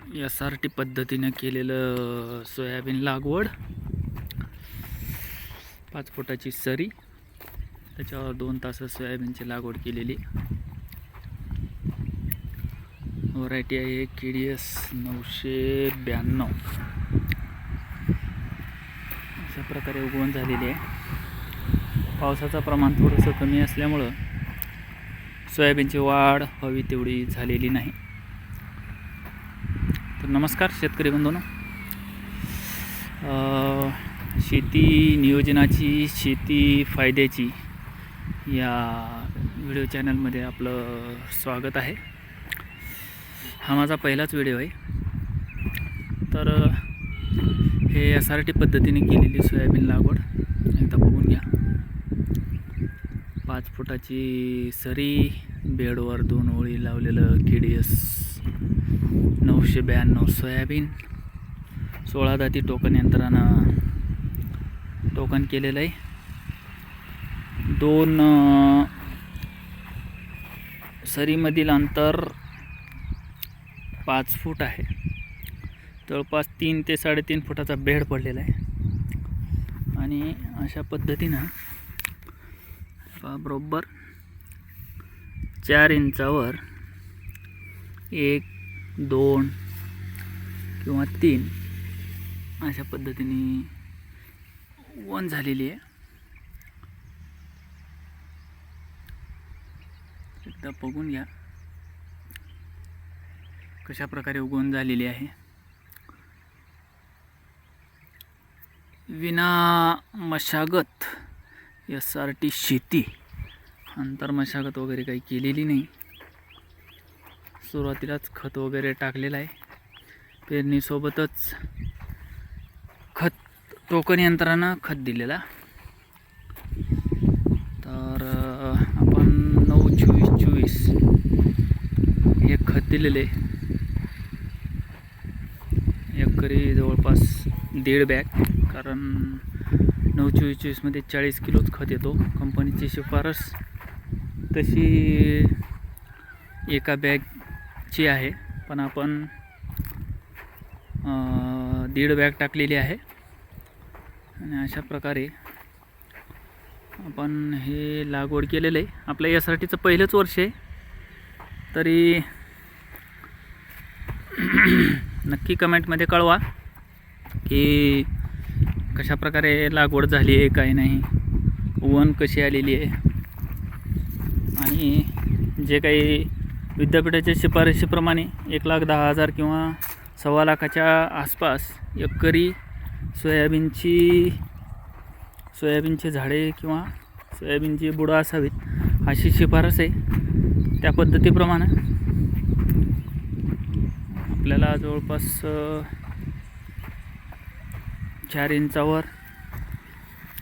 SRT पद्धतीने केलेलं soybean लागवड, 5 फुटाची सरी, त्याच्यावर 2 तास सोयाबीनची लागवड केलेली. व्हरायटी आहे KDS 992. अशा प्रकारे उगवण झालेली आहे. पावसाचं प्रमाण थोडंसं कमी असल्यामुळं सोयाबीनची वाढ हवी तेवढी झालेली नाही. तर नमस्कार शेतकरी बंधूंनो, शेती नियोजनाची, शेती फायद्याची या व्हिडिओ चॅनलमध्ये आपलं स्वागत आहे. हा माझा पहिलाच व्हिडिओ आहे. तर हे SRT पद्धतीने केलेली सोयाबीन लागवड एकदा बघून घ्या. 5 फुटाची सरी, बेडवर 2 ओळी लावलेलं KDS 992 सोयाबीन, 16 दाती टोकन यंत्रानं टोकन केलेलं आहे. 2 सरीमधील अंतर 5 फूट आहे. जवळपास 3 ते 3.5 फुटाचा बेड पडलेला आहे. आणि अशा पद्धतीनं बरोबर 4 इंचावर 1, 2 किंवा 3 अशा पद्धतीने उगवण झालेली आहे. एकदा बघून घ्या कशा प्रकारे उगवण झालेली आहे. विना मशागत SRT शेती, अंतर मशागत वगैरे काही केलेली नाही. सुरुवातीलाच खत वगैरे टाकलेलं आहे. पेरणीसोबतच खत टोकन यंत्रानं खत दिलेला. तर आपण 9-24-24 हे खत दिलेले. एकरी जवळपास 1.5 बॅग, कारण 9-24-24 मध्ये 40 किलोच खत येतो. कंपनीची शिफारस तशी एका बॅगची आहे, पण आपण 1.5 बॅग टाकलेली आहे. आणि अशा प्रकारे आपण हे लागवड केलेलं आहे. आपल्या SRTचं पहिलंच वर्ष आहे. तरी नक्की कमेंटमध्ये कळवा की कशा प्रकारे लागवड झाली आहे, काही नाही, उगवण कशी आलेली आहे. आणि जे काही विद्यापीठाच्या शिफारशीप्रमाणे 1,10,000 किंवा 1.25 लाखाच्या आसपास एकरी सोयाबीनचे झाडे किंवा सोयाबीनची बुडं असावीत अशी शिफारस आहे. त्या पद्धतीप्रमाणे आपल्याला जवळपास 4 इंचावर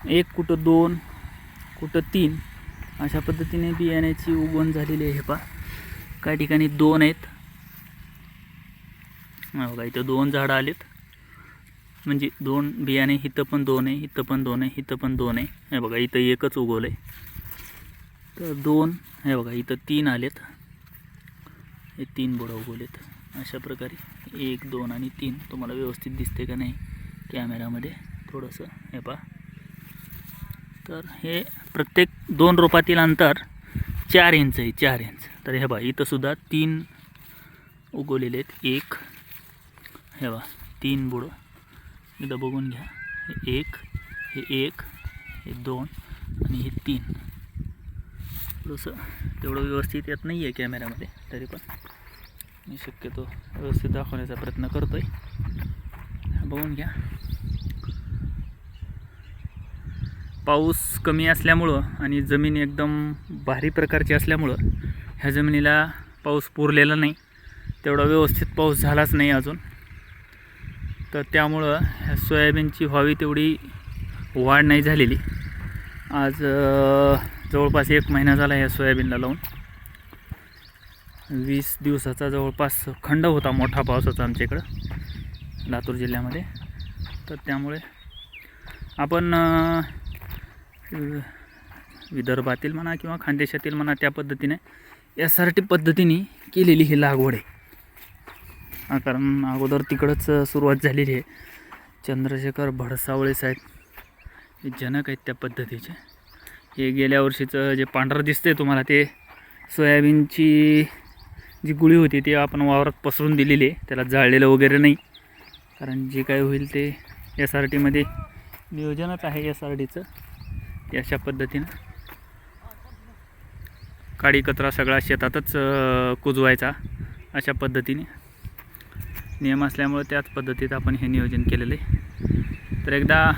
1 कुठं 2 कुठं 3 अशा पद्धतीने बियाण्याची उगवण झालेली आहे. पहा, काही ठिकाणी 2 आहेत. बघा, इथं 2 झाडं आलेत. म्हणजे 2 बियाणे, इथं पण 2 आहे, इथं पण 2 आहे, इथं पण 2 आहे. हे बघा, इथं एकच उगवलं आहे. तर 2, हे बघा, इथं 3 आलेत. हे 3 बुडं उगवलेत. अशा प्रकारे 1, 2 आणि 3 तुम्हाला व्यवस्थित दिसते का नाही कॅमेरामध्ये थोडंसं, हे पहा. तर हे प्रत्येक 2 रोपातील अंतर 4 इंच आहे, 4 इंच. तर हे बघा, इथं सुद्धा 3 उगवलेले आहेत. 1, हे बघा, 3 बुडं एकदा बघून घ्या. हे 1, हे 1, हे 2 आणि हे 3. थोडंसं तेवढं व्यवस्थित येत नाही आहे कॅमेऱ्यामध्ये, तरी पण मी शक्यतो व्यवस्थित दाखवण्याचा प्रयत्न करतो आहे. बघून घ्या. पाऊस कमी असल्यामुळं आणि जमीन एकदम भारी प्रकारची असल्यामुळं ह्या जमिनीला पाऊस पुरलेला नाही. तेवढा व्यवस्थित पाऊस झालाच नाही अजून. तर त्यामुळं ह्या सोयाबीनची व्हावी तेवढी वाढ नाही झालेली. आज जवळपास 1 महिना झाला ह्या सोयाबीनला लावून. 20 दिवसाचा जवळपास खंड होता मोठा पावसाचा आमच्या इकडं लातूर जिल्ह्यामध्ये. तर त्यामुळे आपण विदर्भातील म्हणा किंवा खानदेशातील म्हणा त्या पद्धतीने SRT पद्धतीने केलेली ही लागवड आहे. कारण अगोदर तिकडंच सुरुवात झालेली आहे. चंद्रशेखर भडसावळे साहेब हे जनक आहेत त्या पद्धतीचे. हे गेल्या वर्षीचं जे पांढरं दिसते तुम्हाला ते सोयाबीनची जी गुळी होती ती आपण वावरात पसरून दिलेली आहे. त्याला जाळलेलं वगैरे नाही, कारण जे काय होईल ते SRT मध्ये नियोजनच आहे SRTचं. अशा पद्धतीनं काडी कचरा सगळा शेतातच कुजवायचा अशा पद्धतीने नियम असल्यामुळे त्याच पद्धतीत आपण हे नियोजन केलेलं आहे. तर एकदा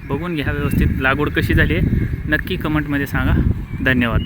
बघून घ्या व्यवस्थित लागवड कशी झाली आहे नक्की कमेंटमध्ये सांगा. धन्यवाद.